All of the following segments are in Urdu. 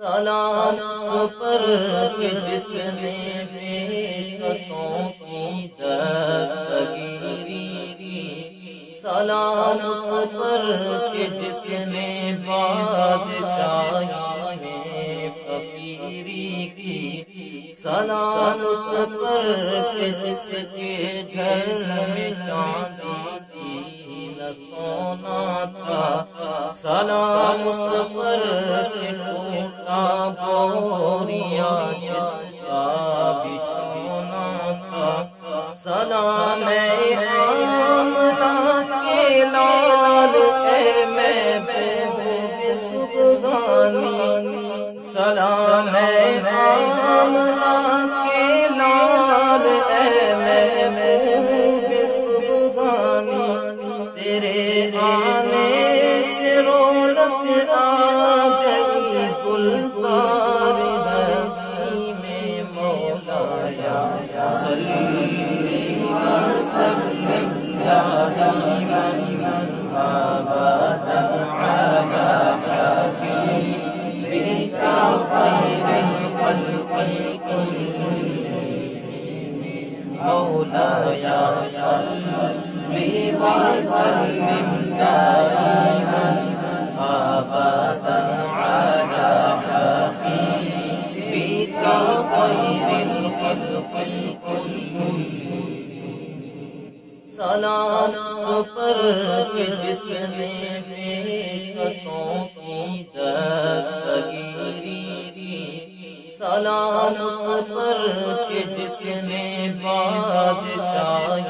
سلام اس پر کہ جس نے بے کسوں کی دستگیری کی، سلام اس پر کہ جس نے بادشاہی میں فقیری کی، سلام اس پر کہ جس کے گھر میں چاندی تھی نہ سونا تھا، سلام اس پر کہ ٹوٹا بوریا جس کا بچھونا تھا، سلام آمنہ کے لال اے محبوب سبحانی، سلام آمنہ کے لال اے محبوب سبحانی، تیرے آنے سے رونق آ گئی گلزار ہستی میں، مولا یا صلی وسلم دائما ابدا علی حبیبک خیر الخلق کلهم، مولا یا صلی وسلم دائما ابدا علی حبیبک خیر الخلق کلهم، سلام اس پر کہ جس نے بے کسوں کی دستگیری کی، سلام اس پر کہ جس نے بادشاہی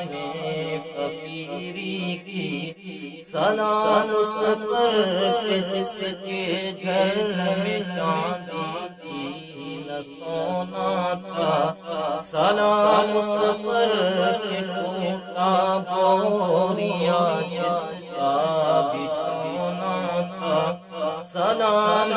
میں فقیری کی، سلام اس پر کہ جس کے گھر میں چاندی تھی نہ سونا تھا، سلام اس پر کہ ٹوٹا بوریا جس کا بچھونا تھا، سلام